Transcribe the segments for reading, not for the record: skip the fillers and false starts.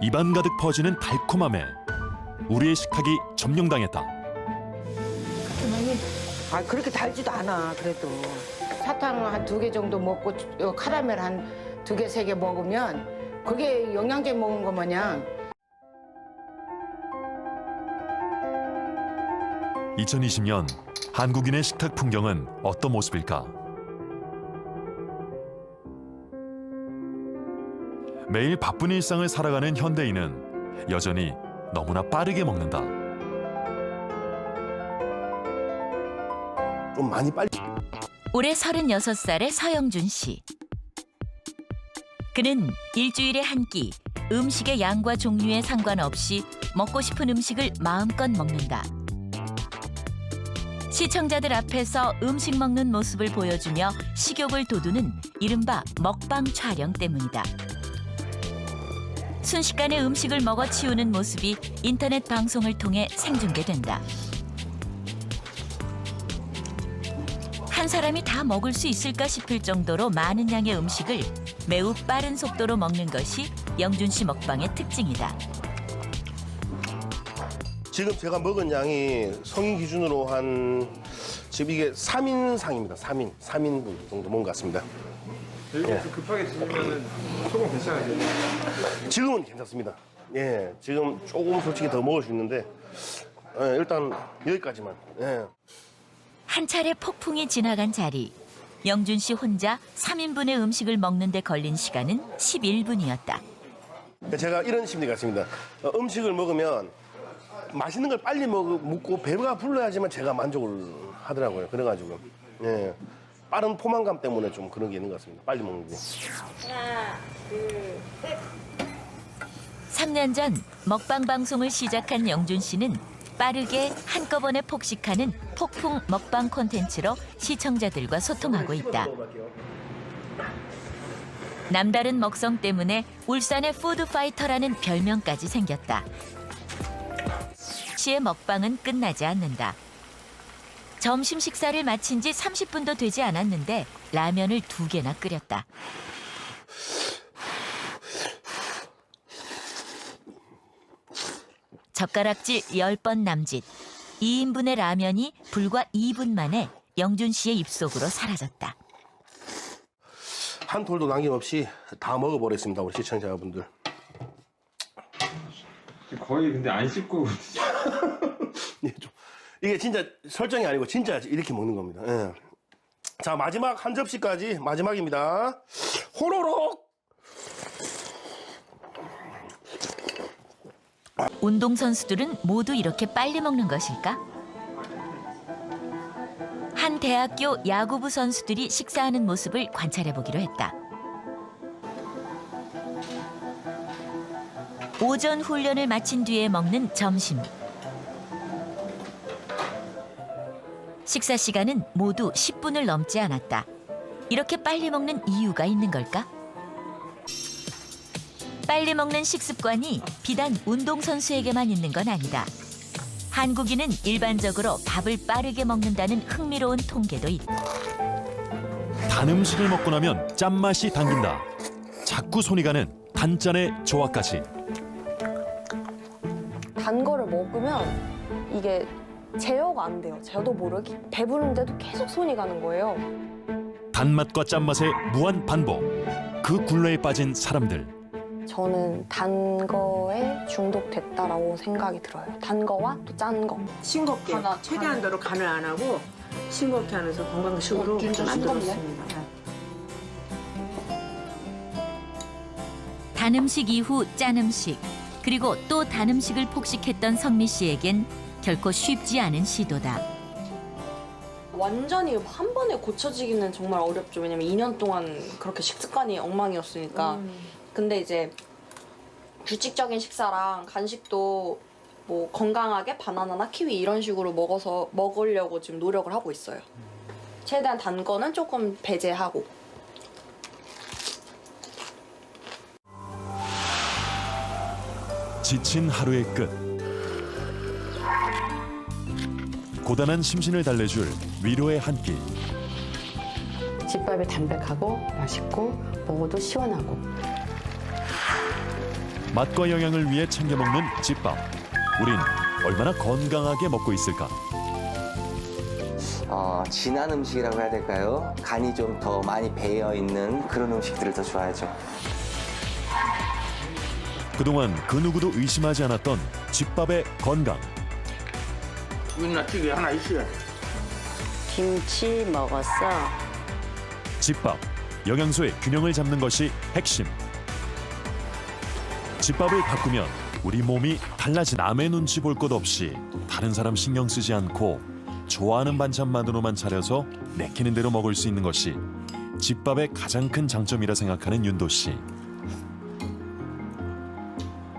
입안 가득 퍼지는 달콤함에 우리의 식탁이 점령당했다. 그렇게 달지도 않아. 그래도 사탕 한 2개 정도 먹고 카라멜 한 2개, 3개 먹으면 그게 영양제 먹은 거 마냥. 2020년 한국인의 식탁 풍경은 어떤 모습일까? 매일 바쁜 일상을 살아가는 현대인은 여전히 너무나 빠르게 먹는다. 좀 많이 빨리. 올해 36살의 서영준 씨. 그는 일주일에 한 끼, 음식의 양과 종류에 상관없이 먹고 싶은 음식을 마음껏 먹는다. 시청자들 앞에서 음식 먹는 모습을 보여주며 식욕을 돋우는 이른바 먹방 촬영 때문이다. 순식간에 음식을 먹어치우는 모습이 인터넷 방송을 통해 생중계된다. 한 사람이 다 먹을 수 있을까 싶을 정도로 많은 양의 음식을 매우 빠른 속도로 먹는 것이 영준 씨 먹방의 특징이다. 지금 제가 먹은 양이 성인 기준으로 지금 이게 3인상입니다. 3인분 정도 먹은 것 같습니다. 좀 급하게 드시면 소금 괜찮으세요? 지금은 괜찮습니다. 예, 지금 조금 솔직히 더 먹을 수 있는데 일단 여기까지만. 예. 한 차례 폭풍이 지나간 자리. 영준 씨 혼자 3인분의 음식을 먹는 데 걸린 시간은 11분이었다. 제가 이런 심리가 있습니다. 음식을 먹으면 맛있는 걸 빨리 먹고 배가 불러야지만 제가 만족을 하더라고요. 그래가지고 빠른 포만감 때문에 좀 그런 게 있는 것 같습니다. 빨리 먹는 게. 하나, 둘, 셋. 3년 전 먹방 방송을 시작한 영준 씨는 빠르게 한꺼번에 폭식하는 폭풍 먹방 콘텐츠로 시청자들과 소통하고 있다. 남다른 먹성 때문에 울산의 푸드파이터라는 별명까지 생겼다. 씨의 먹방은 끝나지 않는다. 점심 식사를 마친 지 30분도 되지 않았는데 라면을 2개나 끓였다. 젓가락질 10번 남짓. 2인분의 라면이 불과 2분 만에 영준 씨의 입속으로 사라졌다. 한 톨도 남김없이 다 먹어버렸습니다. 우리 시청자분들. 거의 근데 안 씹고 예, 이게 진짜 설정이 아니고 진짜 이렇게 먹는 겁니다. 예. 자, 마지막 한 접시까지 마지막입니다. 호로록! 운동선수들은 모두 이렇게 빨리 먹는 것일까? 한 대학교 야구부 선수들이 식사하는 모습을 관찰해보기로 했다. 오전 훈련을 마친 뒤에 먹는 점심. 식사 시간은 모두 10분을 넘지 않았다. 이렇게 빨리 먹는 이유가 있는 걸까? 빨리 먹는 식습관이 비단 운동선수에게만 있는 건 아니다. 한국인은 일반적으로 밥을 빠르게 먹는다는 흥미로운 통계도 있다. 단 음식을 먹고 나면 짠맛이 당긴다. 자꾸 손이 가는 단짠의 조화까지. 단 거를 먹으면 이게 제어가 안 돼요. 저도 모르게 배부른데도 계속 손이 가는 거예요. 단맛과 짠맛의 무한 반복. 그 굴레에 빠진 사람들. 저는 단 거에 중독됐다라고 생각이 들어요. 단 거와 또 짠 거. 싱겁게 최대한대로 간을 안 하고 싱겁게 하면서 건강식으로 만들었습니다. 단 음식 이후 짠 음식, 그리고 또 단 음식을 폭식했던 성미 씨에겐 결코 쉽지 않은 시도다. 완전히 한 번에 고쳐지기는 정말 어렵죠. 왜냐면 2년 동안 그렇게 식습관이 엉망이었으니까. 근데 이제 규칙적인 식사랑 간식도 뭐 건강하게 바나나나 키위 이런 식으로 먹으려고 지금 노력을 하고 있어요. 최대한 단 거는 조금 배제하고. 지친 하루의 끝. 고단한 심신을 달래줄 위로의 한 끼. 집밥이 담백하고 맛있고 먹어도 시원하고 맛과 영양을 위해 챙겨 먹는 집밥. 우린 얼마나 건강하게 먹고 있을까? 진한 음식이라고 해야 될까요? 간이 좀 더 많이 배어 있는 그런 음식들을 더 좋아하죠. 그동안 그 누구도 의심하지 않았던 집밥의 건강. 민낯찌개 하나 있어야 돼. 김치 먹었어. 집밥, 영양소의 균형을 잡는 것이 핵심. 집밥을 바꾸면 우리 몸이 달라진 남의 눈치 볼 것 없이 다른 사람 신경 쓰지 않고 좋아하는 반찬만으로만 차려서 내키는 대로 먹을 수 있는 것이 집밥의 가장 큰 장점이라 생각하는 윤도 씨.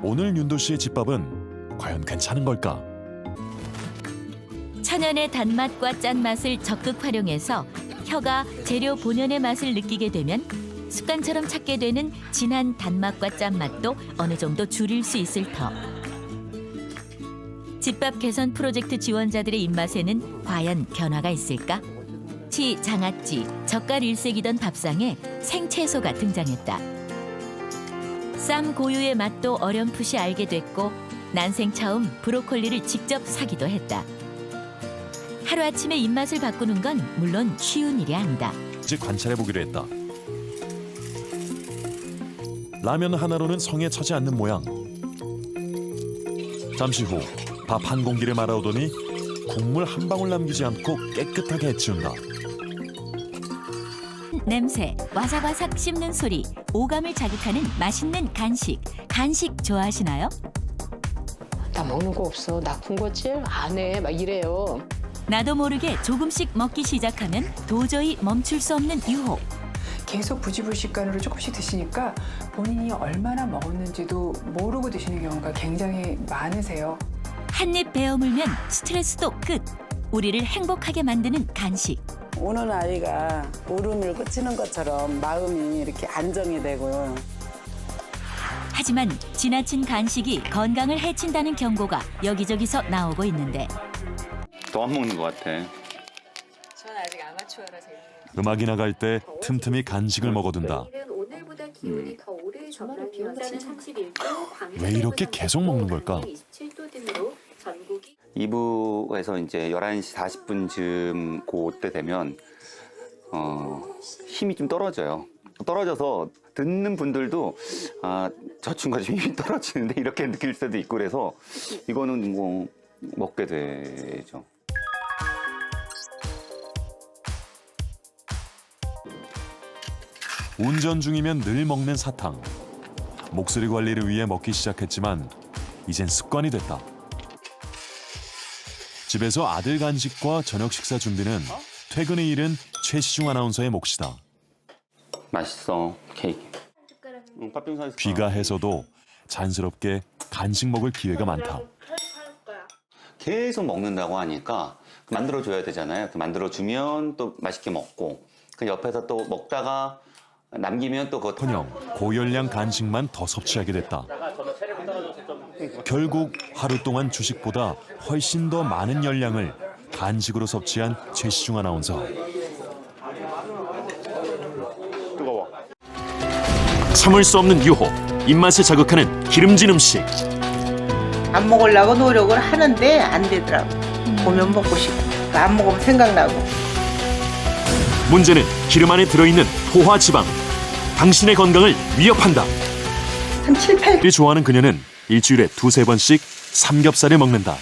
오늘 윤도 씨의 집밥은 과연 괜찮은 걸까? 천연의 단맛과 짠맛을 적극 활용해서 혀가 재료 본연의 맛을 느끼게 되면 습관처럼 찾게 되는 진한 단맛과 짠맛도 어느 정도 줄일 수 있을 터. 집밥 개선 프로젝트 지원자들의 입맛에는 과연 변화가 있을까? 치, 장아찌, 젓갈 일색이던 밥상에 생채소가 등장했다. 쌈 고유의 맛도 어렴풋이 알게 됐고 난생 처음 브로콜리를 직접 사기도 했다. 하루아침에 입맛을 바꾸는 건 물론 쉬운 일이 아니다. 즉 관찰해보기로 했다. 라면 하나로는 성에 차지 않는 모양. 잠시 후 밥 한 공기를 말아오더니 국물 한 방울 남기지 않고 깨끗하게 해치운다. 냄새, 와삭와삭 씹는 소리, 오감을 자극하는 맛있는 간식. 간식 좋아하시나요? 나 먹는 거 없어. 나 군것질 안 해. 막 이래요. 나도 모르게 조금씩 먹기 시작하면 도저히 멈출 수 없는 유혹. 계속 부지불식간으로 조금씩 드시니까 본인이 얼마나 먹었는지도 모르고 드시는 경우가 굉장히 많으세요. 한 입 베어물면 스트레스도 끝. 우리를 행복하게 만드는 간식. 우는 아이가 울음을 그치는 것처럼 마음이 이렇게 안정이 되고요. 하지만 지나친 간식이 건강을 해친다는 경고가 여기저기서 나오고 있는데 더 안 먹는 것 같아. 저는 아직 아마추어라서. 음악이 나갈 때 틈틈이 간식을 먹어둔다. 오늘보다 기온이 더 오래 전망되었다는 31도, 왜 이렇게 계속 먹는 걸까? 27도 등으로 전국이 2부에서 이제 11시 40분쯤 그때 되면 힘이 좀 떨어져요. 떨어져서 듣는 분들도 저 친구가 좀 힘이 떨어지는데 이렇게 느낄 때도 있고 그래서 이거는 뭐 먹게 되죠. 운전 중이면 늘 먹는 사탕. 목소리 관리를 위해 먹기 시작했지만 이젠 습관이 됐다. 집에서 아들 간식과 저녁 식사 준비는 퇴근에 이른 최시중 아나운서의 몫이다. 맛있어 케이크. 팥빙수 사줬어. 비가 해서도 잔스럽게 간식 먹을 기회가 많다. 계속 먹는다고 하니까 만들어줘야 되잖아요. 만들어주면 또 맛있게 먹고 그 옆에서 또 먹다가 남기면 또 그거 커녕 고열량 간식만 더 섭취하게 됐다. 결국 하루 동안 주식보다 훨씬 더 많은 열량을 간식으로 섭취한 최시중 아나운서. 뜨거워. 참을 수 없는 유혹, 입맛을 자극하는 기름진 음식. 안 먹으려고 노력을 하는데 안 되더라고. 보면 먹고 싶고 안 먹으면 생각나고. 문제는 기름 안에 들어있는 포화 지방. 당신의 건강을 위협한다. 한 7, 8. 이 좋아하는 그녀는 일주일에 2-3번씩 삼겹살을 먹는다.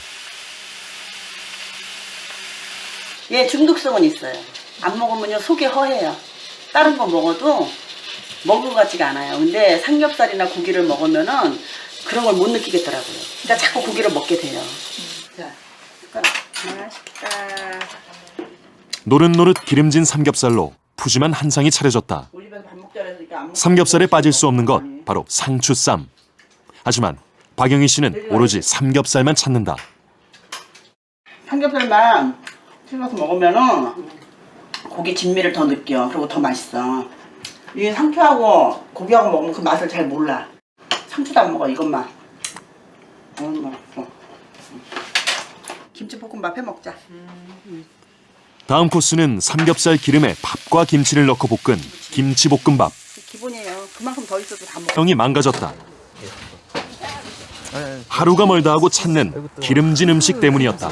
예, 중독성은 있어요. 안 먹으면요 속이 허해요. 다른 거 먹어도 먹은 것 같지가 않아요. 근데 삼겹살이나 고기를 먹으면은 그런 걸 못 느끼겠더라고요. 그러니까 자꾸 고기를 먹게 돼요. 자, 맛있다. 노릇노릇 기름진 삼겹살로 푸짐한 한상이 차려졌다. 우리 집에서 밥 먹자 그러니까 안 먹고 삼겹살에 빠질 수 없는 것 바로 상추쌈. 하지만 박영희 씨는 오로지 삼겹살만 찾는다. 삼겹살만 씹어서 먹으면은 고기 진미를 더 느껴. 그리고 더 맛있어. 이 상추하고 고기하고 먹으면 그 맛을 잘 몰라. 상추도 안 먹어 이것만. 김치볶음밥 해 먹자. 다음 코스는 삼겹살 기름에 밥과 김치를 넣고 볶은 김치볶음밥. 기본이에요. 그만큼 더 있어도 다 먹어. 형이 망가졌다. 하루가 멀다 하고 찾는 기름진 음식 때문이었다.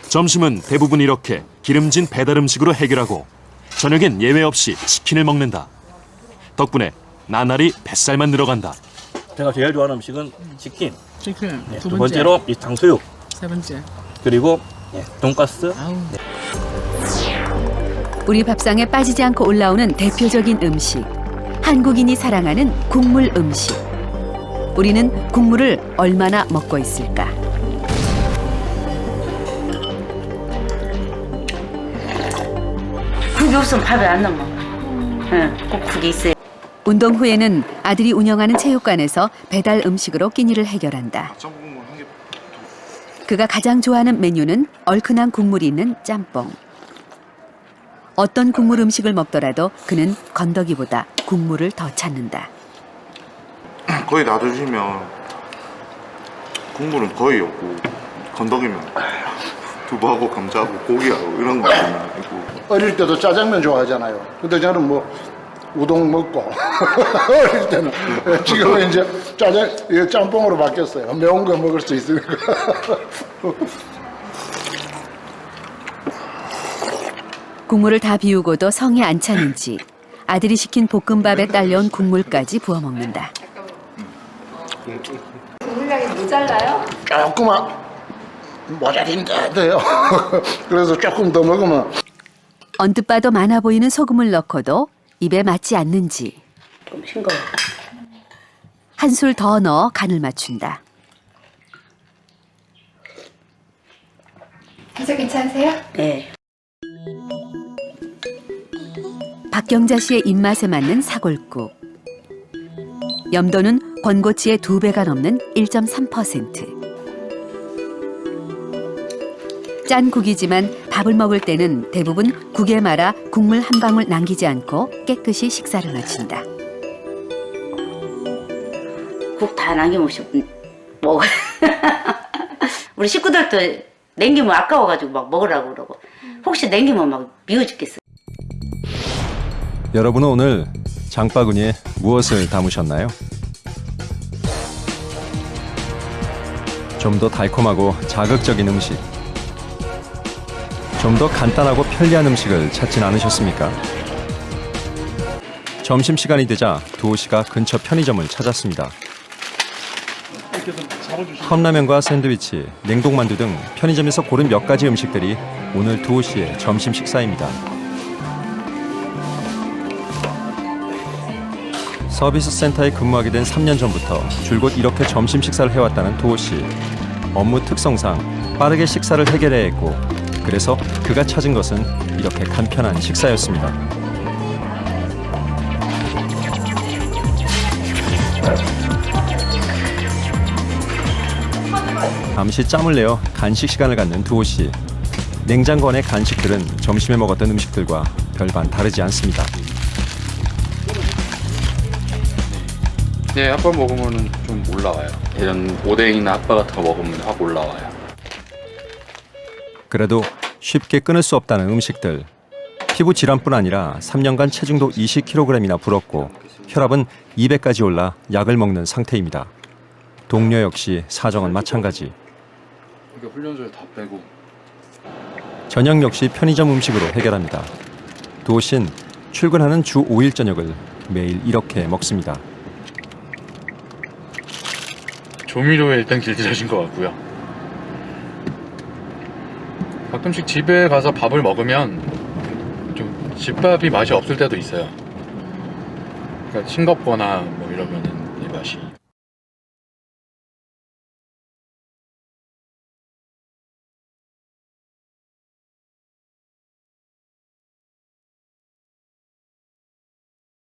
점심은 대부분 이렇게 기름진 배달 음식으로 해결하고 저녁엔 예외 없이 치킨을 먹는다. 덕분에 나날이 뱃살만 늘어간다. 제가 제일 좋아하는 음식은 치킨. 치킨. 네, 두 번째로 이 탕수육. 세 번째. 그리고 돈가스. 우리 밥상에 빠지지 않고 올라오는 대표적인 음식. 한국인이 사랑하는 국물 음식. 우리는 국물을 얼마나 먹고 있을까? 국이 없으면 밥이 안 넘어. 응, 꼭 국이 있어요. 운동 후에는 아들이 운영하는 체육관에서 배달 음식으로 끼니를 해결한다. 그가 가장 좋아하는 메뉴는 얼큰한 국물이 있는 짬뽕. 어떤 국물 음식을 먹더라도 그는 건더기보다 국물을 더 찾는다. 거의 놔두시면 국물은 거의 없고 건더기면 두부하고 감자하고 고기하고 이런 거 있고. 어릴 때도 짜장면 좋아하잖아요. 근데 저는 뭐 우동 먹고 어릴 때는 지금은 이제 짬뽕으로 바뀌었어요. 매운 거 먹을 수 있으니까. 국물을 다 비우고도 성이 안 차는지 아들이 시킨 볶음밥에 딸려온 국물까지 부어 먹는다. 국물량이 모자라요? 조금만 모자린데 돼요. 그래서 조금 더 먹으면. 언뜻 봐도 많아 보이는 소금을 넣고도 입에 맞지 않는지 좀 싱거워. 한술 더 넣어 간을 맞춘다. 해서 괜찮으세요? 네. 박경자 씨의 입맛에 맞는 사골국. 염도는 권고치의 2배가 넘는 1.3%. 짠 국이지만 밥을 먹을 때는 대부분 국에 말아 국물 한 방울 남기지 않고 깨끗이 식사를 마친다. 국 다 남김없이 먹어. 우리 식구들도 남기면 아까워가지고 막 먹으라고 그러고 혹시 남기면 막 미워 죽겠어. 여러분은 오늘 장바구니에 무엇을 담으셨나요? 좀 더 달콤하고 자극적인 음식, 좀 더 간단하고 편리한 음식을 찾진 않으셨습니까? 점심시간이 되자 두호 씨가 근처 편의점을 찾았습니다. 컵라면과 샌드위치, 냉동만두 등 편의점에서 고른 몇 가지 음식들이 오늘 두호 씨의 점심 식사입니다. 서비스 센터에 근무하게 된 3년 전부터 줄곧 이렇게 점심 식사를 해왔다는 두호 씨. 업무 특성상 빠르게 식사를 해결해야 했고 그래서 그가 찾은 것은 이렇게 간편한 식사였습니다. 잠시 짬을 내어 간식 시간을 갖는 두호 씨. 냉장고 안의 간식들은 점심에 먹었던 음식들과 별반 다르지 않습니다. 네, 핫바 먹으면 좀 올라와요. 예전 오뎅이나 핫바 같은 거 먹으면 확 올라와요. 그래도 쉽게 끊을 수 없다는 음식들. 피부 질환뿐 아니라 3년간 체중도 20kg이나 불었고 혈압은 200까지 올라 약을 먹는 상태입니다. 동료 역시 사정은 마찬가지. 이거 훈련소에 다 빼고. 저녁 역시 편의점 음식으로 해결합니다. 두호 씨는 출근하는 주 5일 저녁을 매일 이렇게 먹습니다. 조미료에 일단 길들여진 것 같고요. 가끔씩 집에 가서 밥을 먹으면 좀 집밥이 맛이 없을 때도 있어요. 그러니까 싱겁거나 뭐 이러면은 이 맛이